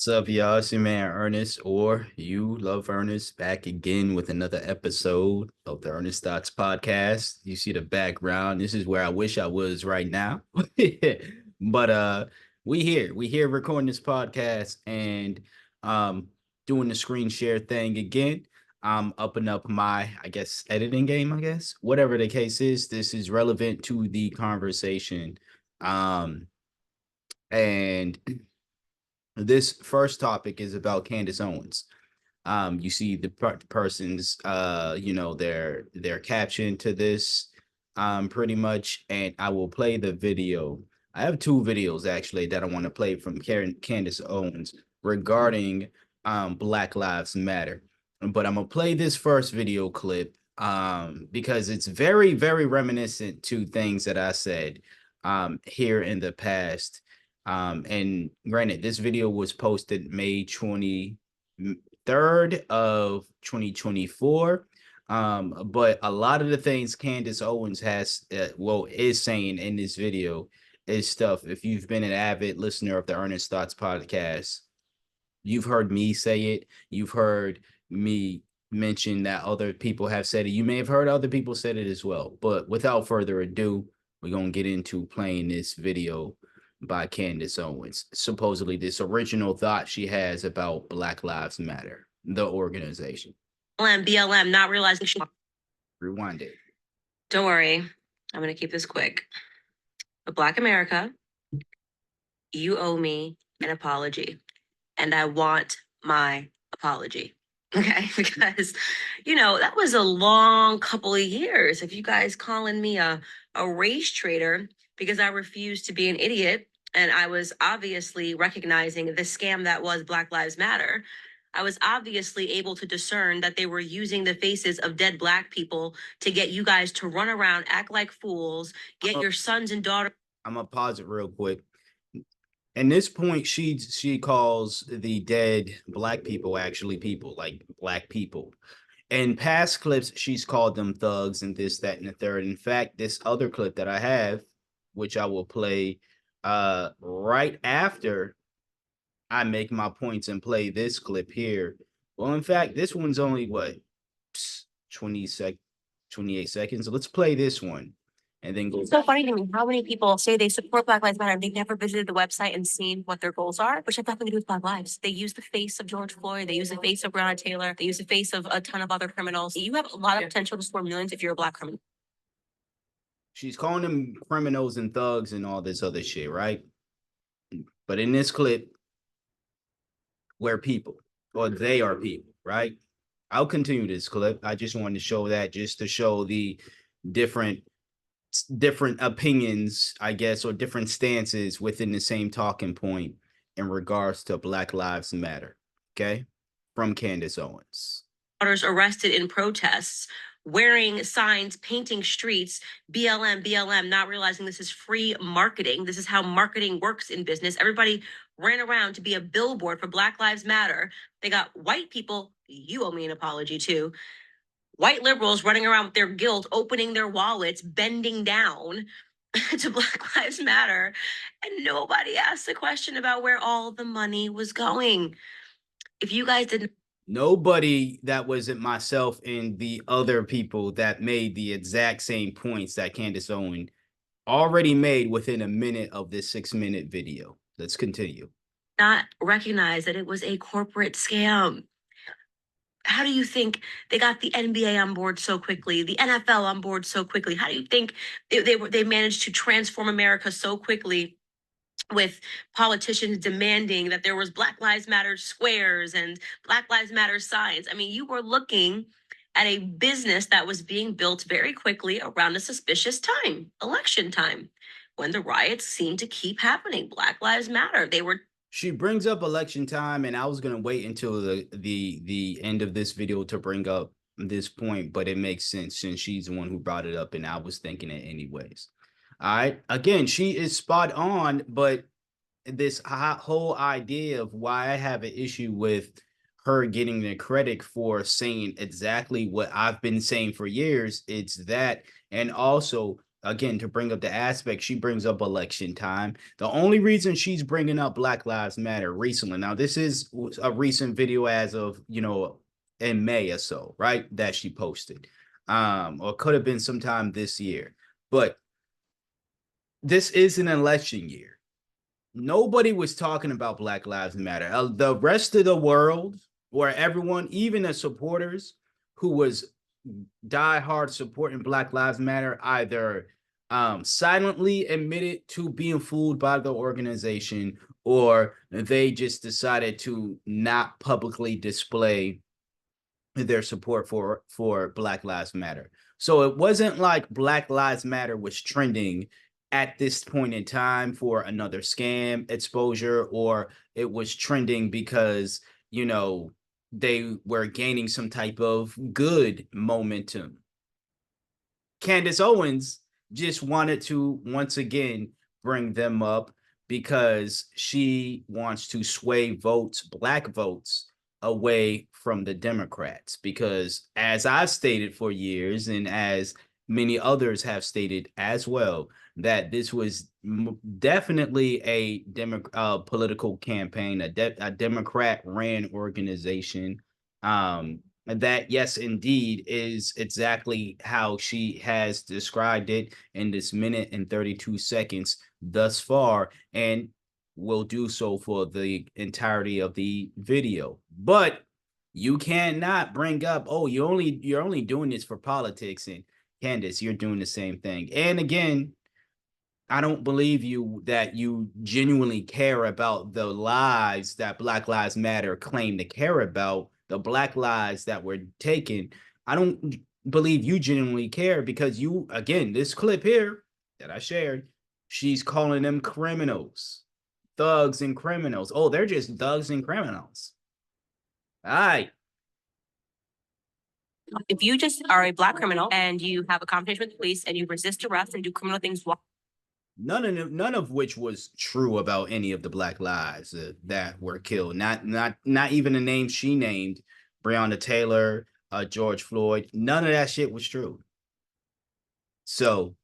What's up, y'all? It's your man Ernest, or you love Ernest, back again with another episode of the Ernest Thoughts Podcast. You see the background. This is where I wish I was right now. But we here recording this podcast and doing the screen share thing again. I'm upping up my, I guess, editing game, I guess. Whatever the case is, this is relevant to the conversation. And this first topic is about Candace Owens. You see the person's, their caption to this, pretty much, and I will play the video. I have two videos actually that I want to play from Candace Owens regarding Black Lives Matter, but I'm gonna play this first video clip because it's very, very reminiscent to things that I said here in the past. And granted, this video was posted May 23rd of 2024. But a lot of the things Candace Owens is saying in this video is stuff. If you've been an avid listener of the Ernest Thoughts podcast, you've heard me say it. You've heard me mention that other people have said it. You may have heard other people said it as well. But without further ado, we're gonna get into playing this video by Candace Owens. Supposedly this original thought she has about Black Lives Matter, the organization. BLM, not realizing Rewind it. Don't worry, I'm going to keep this quick. But Black America, you owe me an apology, and I want my apology. Okay, because that was a long couple of years of you guys calling me a race traitor because I refused to be an idiot. And I was obviously recognizing the scam that was Black Lives Matter. I was obviously able to discern that they were using the faces of dead Black people to get you guys to run around, act like fools, get your sons and daughters. I'm gonna pause it real quick. And this point, she calls the dead Black people actually people, like Black people. In past clips, she's called them thugs and this, that, and the third. In fact, this other clip that I have, which I will play right after I make my points and play this clip here. Well, in fact, this one's only what 28 seconds. So let's play this one and then go. It's so funny to me how many people say they support Black Lives Matter and they've never visited the website and seen what their goals are, which have nothing to do with Black lives. They use the face of George Floyd, they use the face of Breonna Taylor, they use the face of a ton of other criminals. You have a lot of potential to score millions if you're a Black criminal. She's calling them criminals and thugs and all this other shit, right? But in this clip, we're people, or they are people, right? I'll continue this clip. I just wanted to show that, just to show the different opinions, I guess, or different stances within the same talking point in regards to Black Lives Matter. Okay, from Candace Owens. Arrested in protests, wearing signs, painting streets, BLM, not realizing this is free marketing. This is how marketing works in business. Everybody ran around to be a billboard for Black Lives Matter. They got white people, you owe me an apology too, white liberals running around with their guilt, opening their wallets, bending down to Black Lives Matter. And nobody asked the question about where all the money was going. If you guys didn't. Nobody that wasn't myself and the other people that made the exact same points that Candace Owens already made within a minute of this 6-minute video. Let's continue. Not recognize that it was a corporate scam. How do you think they got the NBA on board so quickly, the NFL on board so quickly? How do you think they managed to transform America so quickly with politicians demanding that there was Black Lives Matter squares and Black Lives Matter signs? I mean, you were looking at a business that was being built very quickly around a suspicious time, election time, when the riots seemed to keep happening. Black Lives Matter. She brings up election time, and I was gonna wait until the end of this video to bring up this point, but it makes sense since she's the one who brought it up, and I was thinking it anyways. All right, again, she is spot on, but this whole idea of why I have an issue with her getting the credit for saying exactly what I've been saying for years, it's that, and also again, to bring up the aspect, she brings up election time. The only reason she's bringing up Black Lives Matter recently, now this is a recent video as of, in May or so, right? That she posted, or could have been sometime this year. But this is an election year. Nobody was talking about Black Lives Matter. The rest of the world, or everyone, even the supporters who was diehard supporting Black Lives Matter, either silently admitted to being fooled by the organization, or they just decided to not publicly display their support for Black Lives Matter. So it wasn't like Black Lives Matter was trending at this point in time for another scam exposure, or it was trending because, they were gaining some type of good momentum. Candace Owens just wanted to once again bring them up because she wants to sway votes, black votes, away from the Democrats. Because as I've stated for years, and as many others have stated as well, that this was definitely a political campaign, a Democrat ran organization. That, yes, indeed, is exactly how she has described it in this minute and 32 seconds thus far, and will do so for the entirety of the video. But you cannot bring up, oh, you're only doing this for politics, and Candace, you're doing the same thing. And again, I don't believe you that you genuinely care about the lives that Black Lives Matter claim to care about, the Black lives that were taken. I don't believe you genuinely care, because you, again, this clip here that I shared, she's calling them criminals, thugs and criminals. Oh, they're just thugs and criminals. All right. If you just are a black criminal and you have a confrontation with the police and you resist arrest and do criminal things while None of which was true about any of the Black lives that were killed. Not even the names she named, Breonna Taylor, George Floyd. None of that shit was true. So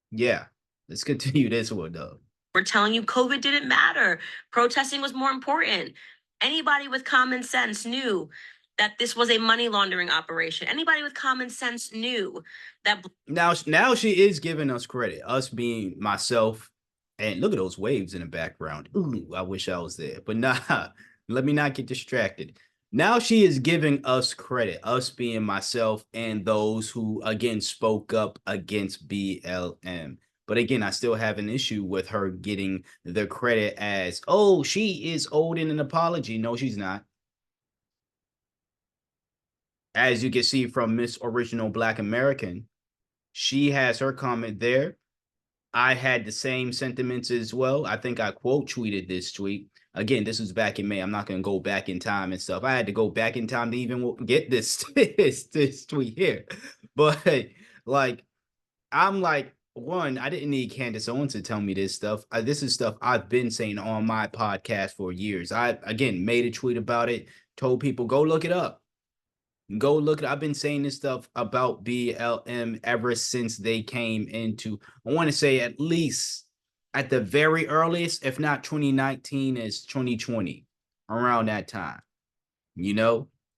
yeah, let's continue this one though. we're telling you COVID didn't matter. Protesting was more important. Anybody with common sense knew that this was a money laundering operation. Anybody with common sense knew that. Now she is giving us credit, us being myself, and look at those waves in the background. Ooh, I wish I was there, but nah. Let me not get distracted. Now she is giving us credit, us being myself and those who again spoke up against BLM. But again, I still have an issue with her getting the credit as, oh, she is owed an apology. No, she's not. As you can see from Miss Original Black American, she has her comment there. I had the same sentiments as well. I think I quote tweeted this tweet. Again, this was back in May. I'm not going to go back in time and stuff. I had to go back in time to even get this this tweet here. But like, I'm like, one, I didn't need Candace Owens to tell me this stuff. This is stuff I've been saying on my podcast for years. I, again, made a tweet about it, told people, go look it up. Go look. I've been saying this stuff about BLM ever since they came into, I want to say at least at the very earliest, if not 2019, is 2020, around that time.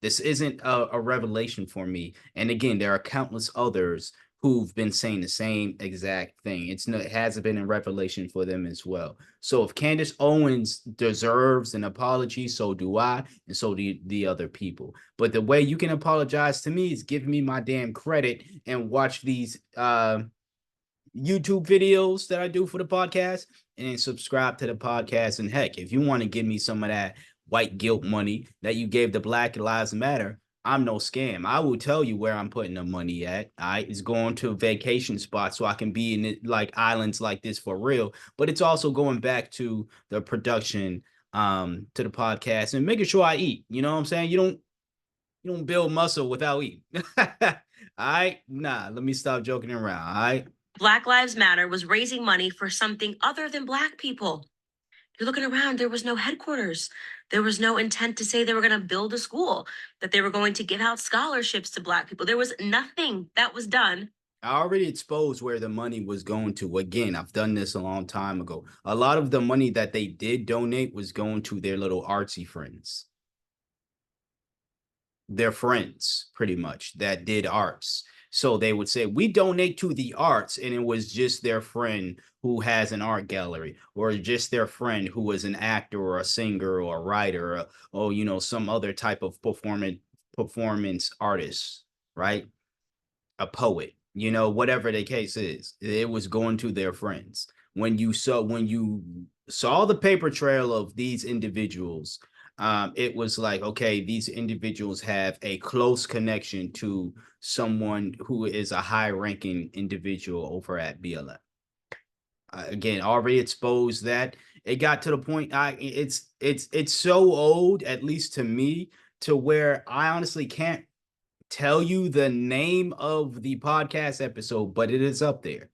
This isn't a revelation for me. And again, there are countless others who've been saying the same exact thing. It hasn't been a revelation for them as well. So if Candace Owens deserves an apology, so do I, and so do the other people. But the way you can apologize to me is give me my damn credit and watch these YouTube videos that I do for the podcast, and subscribe to the podcast. And heck, if you want to give me some of that white guilt money that you gave the Black Lives Matter, I'm no scam. I will tell you where I'm putting the money at. It's going to vacation spots so I can be in it, like islands like this for real. But it's also going back to the production, to the podcast, and making sure I eat. You know what I'm saying? You don't build muscle without eating. All right, nah. Let me stop joking around. All right. Black Lives Matter was raising money for something other than black people. You're looking around, there was no headquarters. There was no intent to say they were going to build a school, that they were going to give out scholarships to black people. There was nothing that was done I already exposed where the money was going to. Again, I've done this a long time ago. A lot of the money that they did donate was going to their little artsy friends. Their friends, pretty much, that did arts. So they would say, we donate to the arts. And it was just their friend who has an art gallery, or just their friend who was an actor or a singer or a writer, or you know, some other type of performance artist, right? A poet, you know, whatever the case is, it was going to their friends. When you saw the paper trail of these individuals, it was like, okay, these individuals have a close connection to someone who is a high-ranking individual over at BLM. Again, already exposed that. It got to the point. It's so old, at least to me, to where I honestly can't tell you the name of the podcast episode, but it is up there.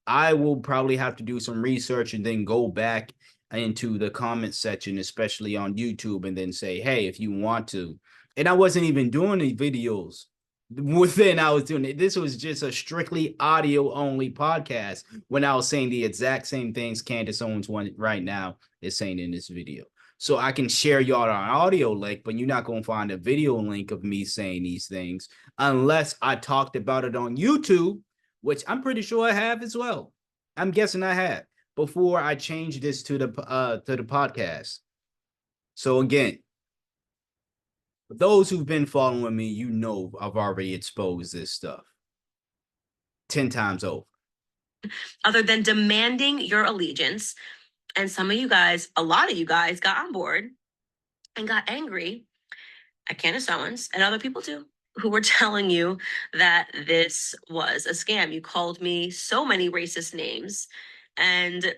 I will probably have to do some research and then go back into the comment section, especially on YouTube, and then say, hey, if you want to. And I wasn't even doing the videos within I was doing it. This was just a strictly audio only podcast when I was saying the exact same things Candace Owens one right now is saying in this video. So I can share y'all an audio link, but you're not going to find a video link of me saying these things unless I talked about it on YouTube, which I'm pretty sure I have as well. I'm guessing I have before I changed this to the podcast. So again, those who've been following me, you know I've already exposed this stuff 10 times over. Other than demanding your allegiance, and some of you guys, a lot of you guys got on board and got angry at Candace Owens and other people too, who were telling you that this was a scam. You called me so many racist names and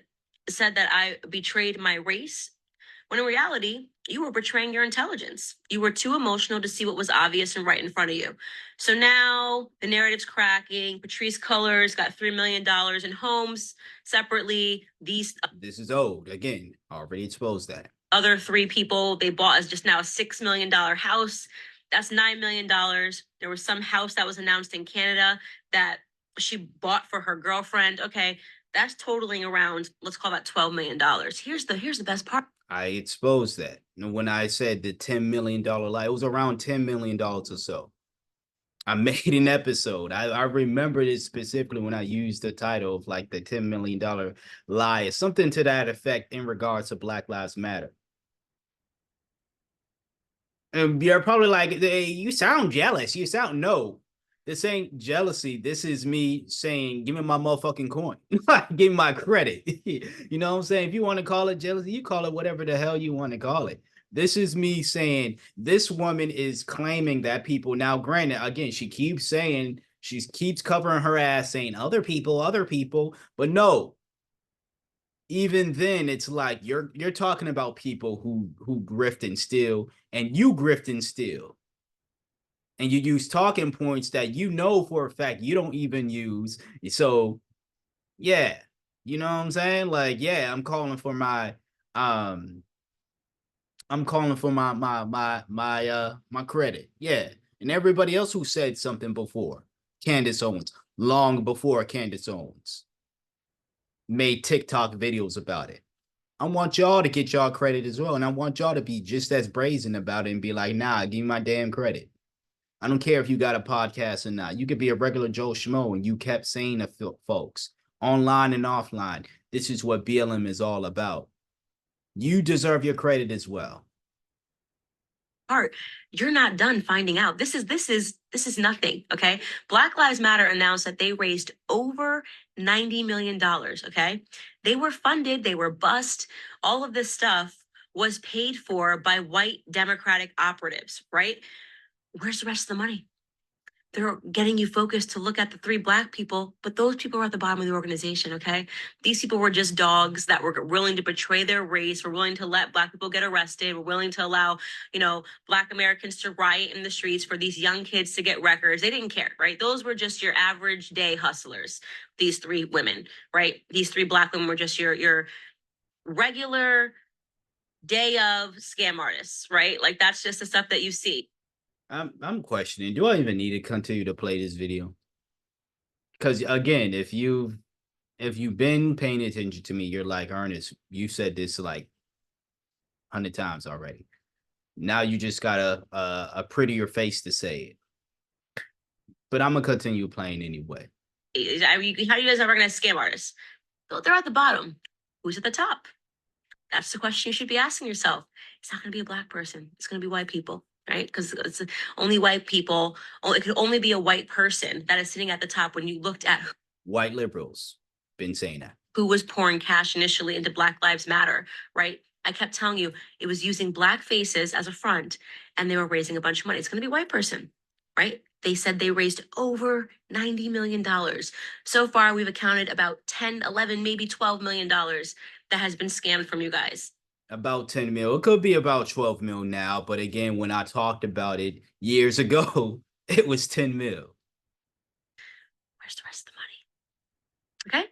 said that I betrayed my race, when in reality, you were betraying your intelligence. You were too emotional to see what was obvious and right in front of you. So now the narrative's cracking. Patrisse Cullors got $3 million in homes separately. This is old. Again, already exposed that. Other three people they bought as just now a $6 million house. That's $9 million. There was some house that was announced in Canada that she bought for her girlfriend. Okay, that's totaling around, let's call that $12 million. Here's the best part. I exposed that. And when I said the $10 million lie, it was around $10 million or so. I made an episode. I remember it specifically when I used the title of like the $10 million lie, something to that effect in regards to Black Lives Matter. And you're probably like, hey, you sound jealous. You sound no. This ain't jealousy. This is me saying, give me my motherfucking coin. Give me my credit. You know what I'm saying? If you want to call it jealousy, you call it whatever the hell you want to call it. This is me saying this woman is claiming that people now, granted, again, she keeps saying, she keeps covering her ass saying other people, but no, even then it's like you're talking about people who grift and steal, and you grift and steal, and you use talking points that you know for a fact you don't even use. So yeah, you know what I'm saying? Like, yeah, um I'm calling for my credit. Yeah. And everybody else who said something before Candace Owens, long before Candace Owens made TikTok videos about it. I want y'all to get y'all credit as well. And I want y'all to be just as brazen about it and be like, nah, give me my damn credit. I don't care if you got a podcast or not. You could be a regular Joe Schmo and you kept saying to folks online and offline, this is what BLM is all about. You deserve your credit as well. Part, you're not done finding out. This is nothing. Okay. Black Lives Matter announced that they raised over $90 million. Okay. They were funded, they were bussed. All of this stuff was paid for by white Democratic operatives, right? Where's the rest of the money? They're getting you focused to look at the three Black people, but those people are at the bottom of the organization, okay? These people were just dogs that were willing to betray their race, were willing to let Black people get arrested, were willing to allow, Black Americans to riot in the streets for these young kids to get records. They didn't care, right? Those were just your average day hustlers, these three women, right? These three Black women were just your regular day of scam artists, right? Like that's just the stuff that you see. I'm questioning, do I even need to continue to play this video? Because again, if you've been paying attention to me, you're like, Ernest, you said this like 100 times already. Now you just got a prettier face to say it. But I'm gonna continue playing anyway. How do you guys ever recognize scam artists? They're at the bottom. Who's at the top? That's the question you should be asking yourself. It's not going to be a black person. It's going to be white people, right? Because it's only white people. It could only be a white person that is sitting at the top when you looked at White liberals been saying that. who was pouring cash initially into Black Lives Matter, right? I kept telling you it was using black faces as a front and they were raising a bunch of money. It's going to be a white person, right? They said they raised over $90 million. So far, we've accounted about 10, 11, maybe $12 million that has been scammed from you guys. About 10 mil. It could be about 12 mil now. But again, when I talked about it years ago, it was 10 mil. Where's the rest of the money? Okay.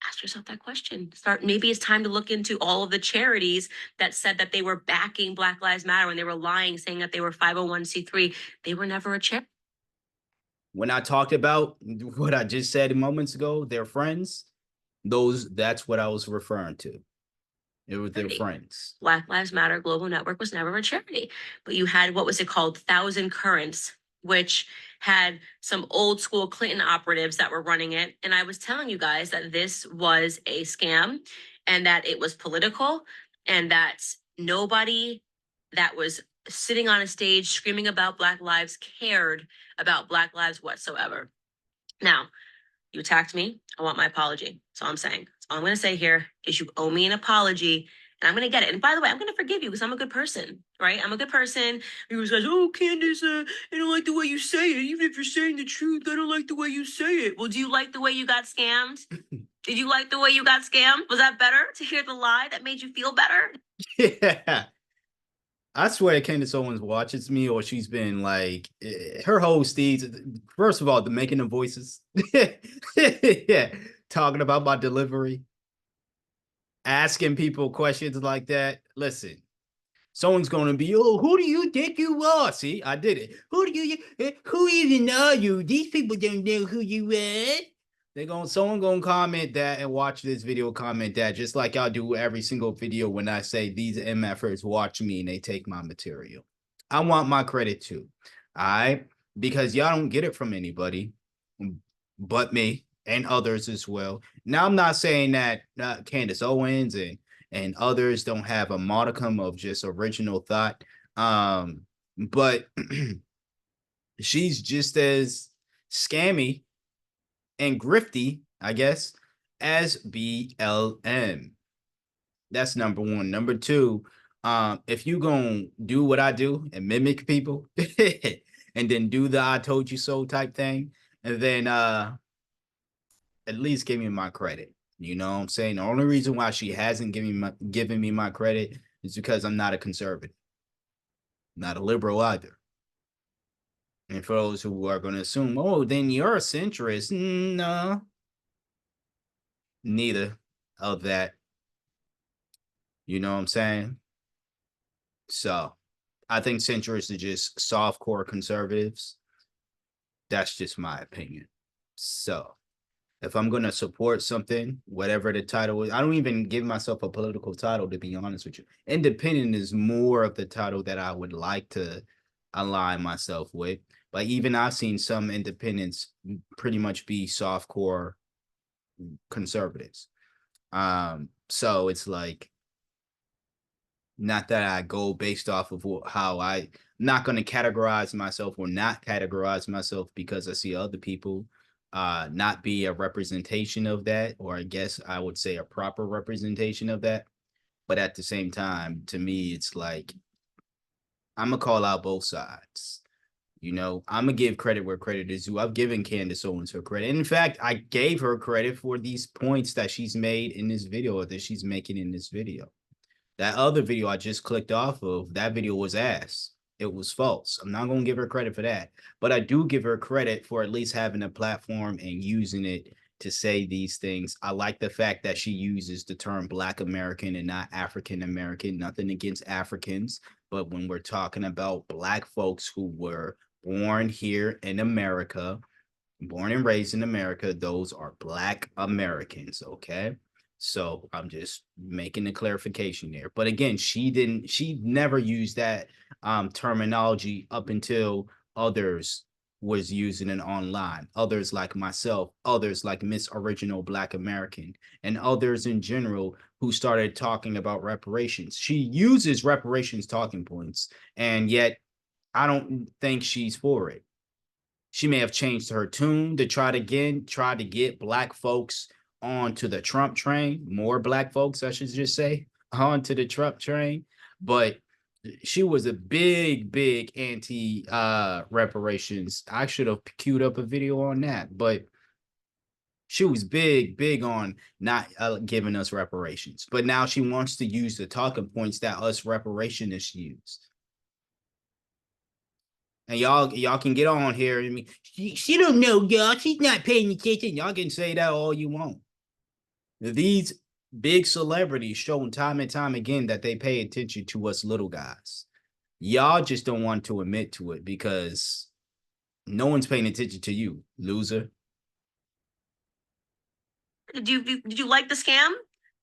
Ask yourself that question. Maybe it's time to look into all of the charities that said that they were backing Black Lives Matter when they were lying, saying that they were 501c3. They were never a charity. When I talked about what I just said moments ago, their friends, that's what I was referring to. It was their friends. Black Lives Matter Global Network was never a charity, but you had, what was it called? Thousand Currents, which had some old school Clinton operatives that were running it. And I was telling you guys that this was a scam and that it was political and that nobody that was sitting on a stage screaming about Black lives cared about Black lives whatsoever. Now, you attacked me. I want my apology. That's all I'm saying. That's all I'm going to say here is you owe me an apology and I'm going to get it. And by the way, I'm going to forgive you because I'm a good person, right? I'm a good person. You guys, oh, Candace, I don't like the way you say it. Even if you're saying the truth, I don't like the way you say it. Well, do you like the way you got scammed? Did you like the way you got scammed? Was that better to hear the lie that made you feel better? Yeah. I swear Candace Owens watches me, or she's been like her whole steeds. First of all, the making the voices. Yeah. Talking about my delivery. Asking people questions like that. Listen, someone's going to be, oh, who do you think you are? See, I did it. Who even are you? These people don't know who you are. Someone gonna comment that and watch this video, comment that, just like I do every single video when I say these MFers watch me and they take my material. I want my credit too. All right. Because y'all don't get it from anybody but me and others as well. Now, I'm not saying that Candace Owens and others don't have a modicum of just original thought. But she's just as scammy and grifty, I guess, as BLM. That's number one. Number two, if you gonna do what I do and mimic people and then do the I told you so type thing, and then at least give me my credit. You know what I'm saying? The only reason why she hasn't given me my credit is because I'm not a conservative, not a liberal either. And for those who are going to assume, oh, then you're a centrist. No, neither of that. You know what I'm saying? So I think centrists are just softcore conservatives. That's just my opinion. So if I'm going to support something, whatever the title is, I don't even give myself a political title, to be honest with you. Independent is more of the title that I would like to align myself with. But even I've seen some independents pretty much be softcore conservatives. So it's like, not that I go based off of how I'm not going to categorize myself or not categorize myself because I see other people not be a representation of that, or I guess I would say a proper representation of that. But at the same time, to me, it's like, I'm going to call out both sides. You know, I'm going to give credit where credit is due. I've given Candace Owens her credit. In fact, I gave her credit for these points that she's made in this video, or that she's making in this video. That other video I just clicked off of, that video was ass. It was false. I'm not going to give her credit for that. But I do give her credit for at least having a platform and using it to say these things. I like the fact that she uses the term Black American and not African American. Nothing against Africans. But when we're talking about Black folks who were born here in America, born and raised in America. Those are Black Americans. Okay. So I'm just making a clarification there. But again, she never used that terminology up until others was using it online. Others like myself, others like Miss Original Black American, and others in general who started talking about reparations. She uses reparations talking points, and yet I don't think she's for it. She may have changed her tune to try to get black folks onto the Trump train, more black folks, I should just say, onto the Trump train. But she was a big anti reparations. I should have queued up a video on that, but she was big on not giving us reparations. But now she wants to use the talking points that us reparationists use. And y'all can get on here. I mean, she don't know, y'all. She's not paying attention. Y'all can say that all you want. These big celebrities showing time and time again that they pay attention to us little guys. Y'all just don't want to admit to it because no one's paying attention to you, loser. Did you like the scam?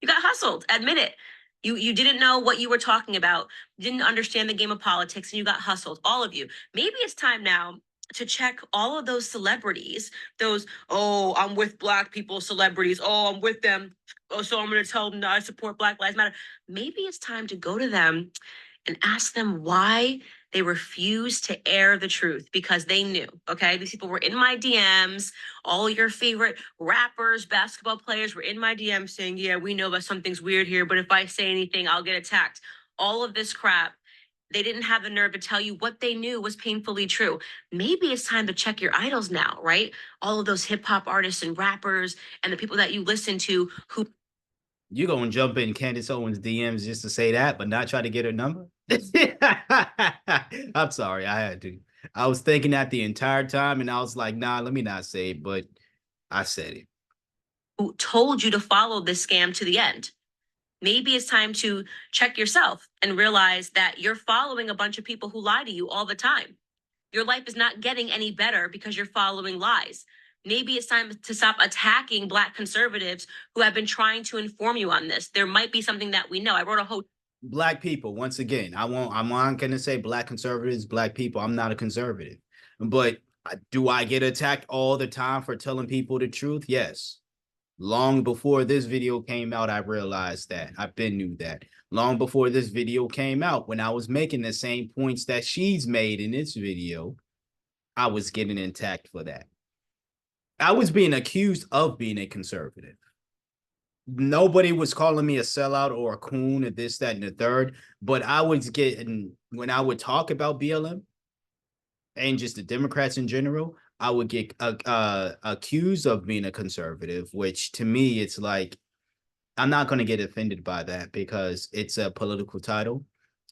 You got hustled. Admit it. You didn't know what you were talking about. You didn't understand the game of politics, and you got hustled. All of you. Maybe it's time now to check all of those celebrities. Those, oh, I'm with Black people celebrities. Oh, I'm with them. Oh, so I'm going to tell them that I support Black Lives Matter. Maybe it's time to go to them and ask them why they refused to air the truth, because they knew. Okay, these people were in my DMs. All your favorite rappers, basketball players were in my DMs saying, yeah, we know that something's weird here, but if I say anything, I'll get attacked. All of this crap. They didn't have the nerve to tell you what they knew was painfully true. Maybe it's time to check your idols now, right? All of those hip hop artists and rappers and the people that you listen to who. You gonna jump in Candace Owens DMs just to say that, but not try to get her number? I'm sorry, I had to. I was thinking that the entire time, and I was like, nah, let me not say it, but I said it. Who told you to follow this scam to the end. Maybe it's time to check yourself and realize that you're following a bunch of people who lie to you all the time. Your life is not getting any better because you're following lies. Maybe it's time to stop attacking Black conservatives who have been trying to inform you on this. There might be something that we know. I wrote a whole Black people, once again, I'm not gonna say black conservatives, black people. I'm not a conservative, but do I get attacked all the time for telling people the truth? Yes. Long before this video came out, I realized that. I've been knew that. Long before this video came out, when I was making the same points that she's made in this video, I was getting attacked for that. I was being accused of being a conservative. Nobody was calling me a sellout or a coon or this, that, and the third, but I was getting, when I would talk about BLM and just the Democrats in general, I would get accused of being a conservative, which to me, it's like, I'm not going to get offended by that because it's a political title,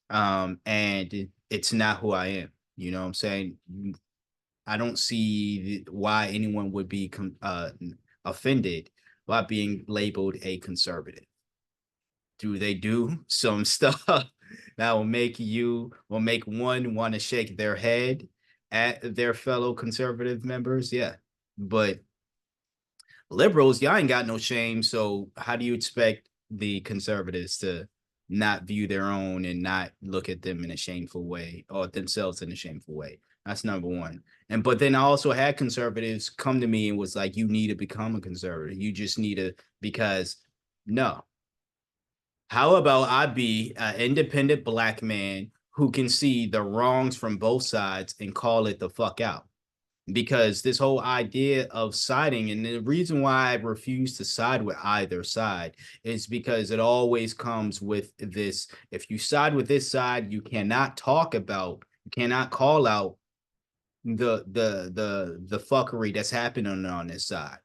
and it's not who I am. You know what I'm saying? I don't see why anyone would be offended by being labeled a conservative. Do they do some stuff that will make one want to shake their head at their fellow conservative members? Yeah, but liberals, y'all ain't got no shame. So how do you expect the conservatives to not view their own and not look at them in a shameful way or themselves in a shameful way? That's number one. And but then I also had conservatives come to me and was like, you need to become a conservative. You just need to, because no. How about I be an independent black man who can see the wrongs from both sides and call it the fuck out? Because this whole idea of siding, and the reason why I refuse to side with either side is because it always comes with this: if you side with this side, you cannot call out the fuckery that's happening on this side.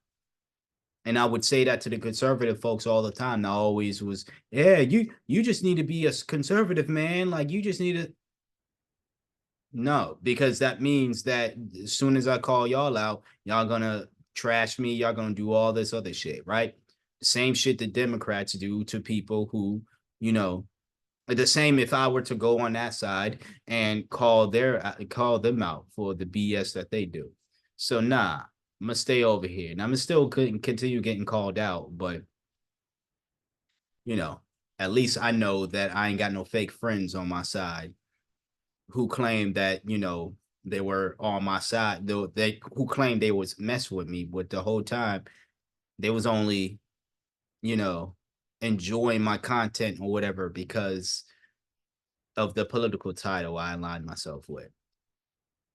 And I would say that to the conservative folks all the time. I always was, yeah, you just need to be a conservative, man. Like you just need to. No, because that means that as soon as I call y'all out, y'all gonna trash me, y'all gonna do all this other shit, right? Same shit the Democrats do to people who, you know, the same if I were to go on that side and call them out for the BS that they do. So nah, I'm gonna stay over here, and I'm gonna still continue getting called out, but you know, at least I know that I ain't got no fake friends on my side who claim that, you know, they were on my side. They who claimed they was messing with me, but the whole time they was only, you know, enjoying my content or whatever because of the political title I aligned myself with.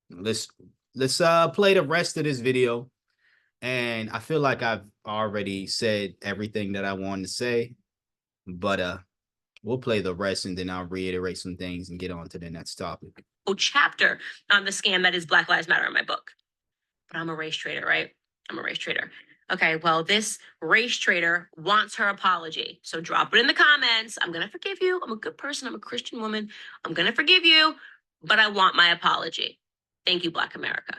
Let's let's play the rest of this video. And I feel like I've already said everything that I wanted to say, but we'll play the rest and then I'll reiterate some things and get on to the next topic. Chapter on the scam that is Black Lives Matter in my book. But I'm a race trader, right? I'm a race trader. Okay, well, this race trader wants her apology. So drop it in the comments. I'm going to forgive you. I'm a good person. I'm a Christian woman. I'm going to forgive you, but I want my apology. Thank you, Black America.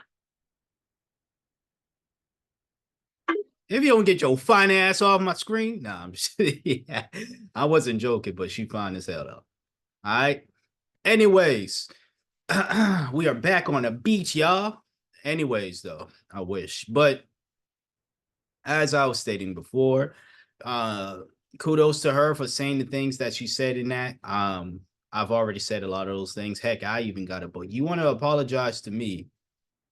If you don't get your fine ass off my screen, nah, I'm just yeah, I wasn't joking, but she fine as hell though. All right. Anyways, we are back on the beach, y'all. Anyways, though, I wish. But as I was stating before, uh, kudos to her for saying the things that she said in that. I've already said a lot of those things. Heck, I even got a book. You want to apologize to me?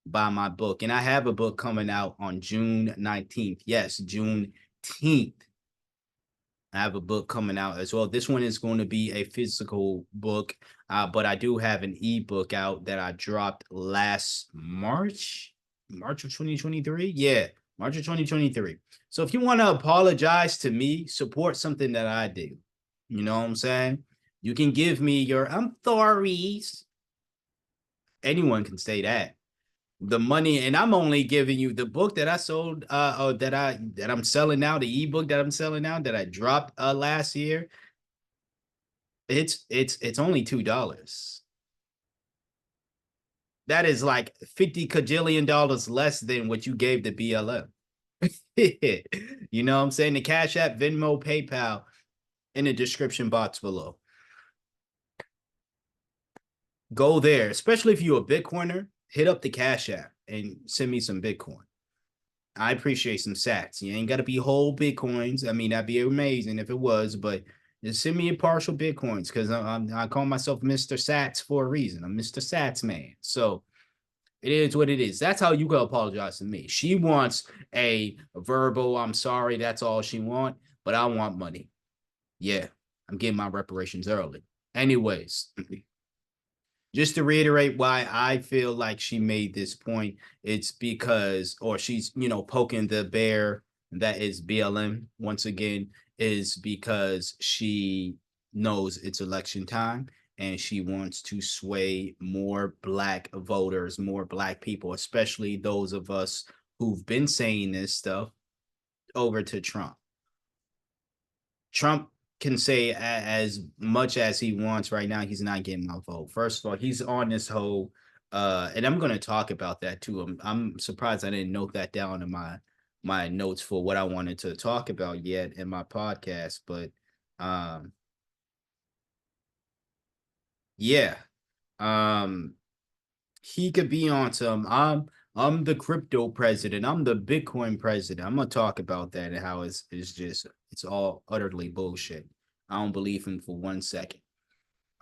Buy my book. And I have a book coming out on June 19th. Yes, Juneteenth. I have a book coming out as well. This one is going to be a physical book, but I do have an ebook out that I dropped last March of 2023. Yeah, March of 2023. So if you want to apologize to me, support something that I do. You know what I'm saying? You can give me your I'm sorry's. Anyone can say that. The money, and I'm only giving you the book that I sold, that I'm selling now, the ebook that I'm selling now that I dropped last year. It's only $2. That is like 50 cajillion dollars less than what you gave the BLM. You know what I'm saying? The Cash App, Venmo, PayPal in the description box below. Go there, especially if you're a Bitcoiner, hit up the Cash App and send me some Bitcoin. I appreciate some sats. You ain't got to be whole Bitcoins. I mean, that'd be amazing if it was, but just send me a partial Bitcoins because I call myself Mr. Sats for a reason. I'm Mr. Sats man. So it is what it is. That's how you can apologize to me. She wants a verbal, I'm sorry. That's all she want, but I want money. Yeah, I'm getting my reparations early. Anyways, just to reiterate why I feel like she made this point, it's because, or she's, you know, poking the bear that is BLM once again, is because she knows it's election time and she wants to sway more Black voters, more Black people, especially those of us who've been saying this stuff, over to Trump. Trump can say as much as he wants right now. He's not getting my vote. First of all, he's on this whole, and I'm going to talk about that too. I'm surprised I didn't note that down in my notes for what I wanted to talk about yet in my podcast. But yeah, um, he could be on some. I'm the crypto president. I'm the Bitcoin president. I'm gonna talk about that and how it's just it's all utterly bullshit. I don't believe him for 1 second.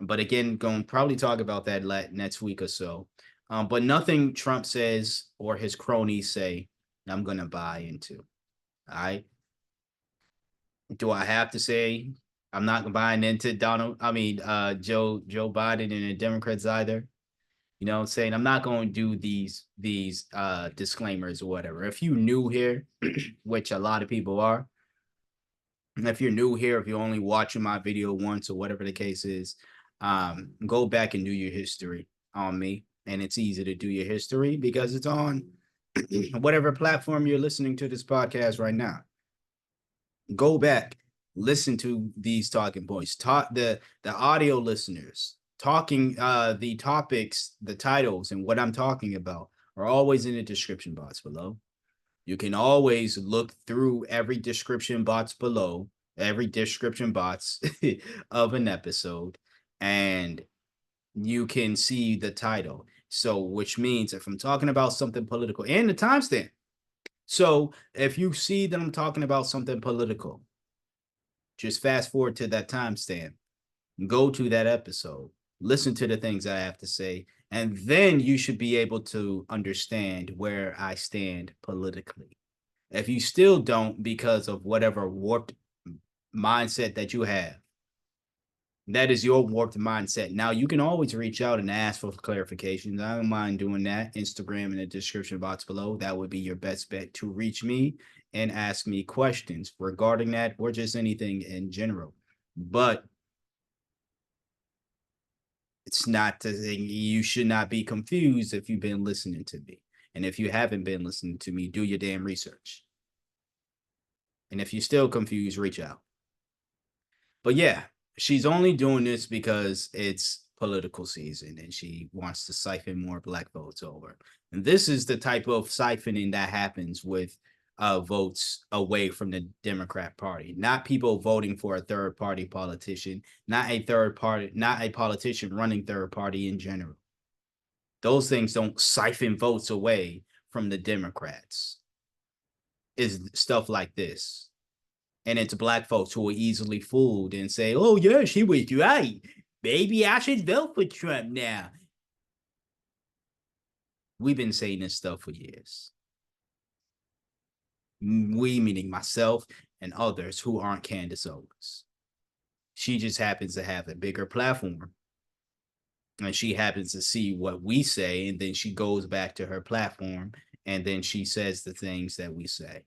But again, going to probably talk about that next week or so. But nothing Trump says or his cronies say, I'm gonna buy into. All right. Do I have to say I'm not buying into Joe Biden and the Democrats either? You know what I'm saying? I'm not going to do these disclaimers or whatever. If you new here, which a lot of people are, if you're new here, if you're only watching my video once or whatever the case is, go back and do your history on me. And it's easy to do your history because it's on whatever platform you're listening to this podcast right now. Go back, listen to these talking points, talk the audio listeners talking, the topics, the titles, and what I'm talking about are always in the description box below. You can always look through every description box below, every description box of an episode, and you can see the title. So, which means if I'm talking about something political and the timestamp, So if you see that I'm talking about something political, just fast forward to that timestamp, go to that episode, listen to the things I have to say, and then you should be able to understand where I stand politically. If you still don't because of whatever warped mindset that you have, that is your warped mindset. Now you can always reach out and ask for clarifications. I don't mind doing that. Instagram in the description box below. That would be your best bet to reach me and ask me questions regarding that or just anything in general. But it's not to say you should not be confused if you've been listening to me. And if you haven't been listening to me, do your damn research. And if you're still confused, reach out. But yeah, she's only doing this because it's political season and she wants to siphon more black votes over. And this is the type of siphoning that happens with votes away from the Democrat Party, not people voting for a third party politician, not a politician running third party in general. Those things don't siphon votes away from the Democrats. Is stuff like this. And it's black folks who are easily fooled and say, oh, yeah, she was right. Maybe I should vote for Trump now. We've been saying this stuff for years. We, meaning myself and others who aren't Candace Owens. She just happens to have a bigger platform. And she happens to see what we say, and then she goes back to her platform, and then she says the things that we say.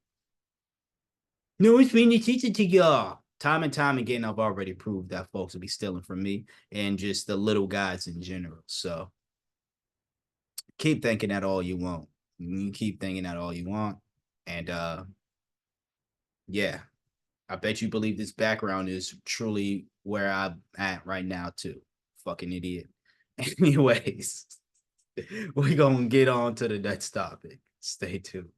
No one's paying attention to y'all. Time and time again, I've already proved that folks will be stealing from me and just the little guys in general. So keep thinking that all you want. You keep thinking that all you want. And yeah, I bet you believe this background is truly where I'm at right now, too. Fucking idiot. Anyways, we're gonna get on to the next topic. Stay tuned.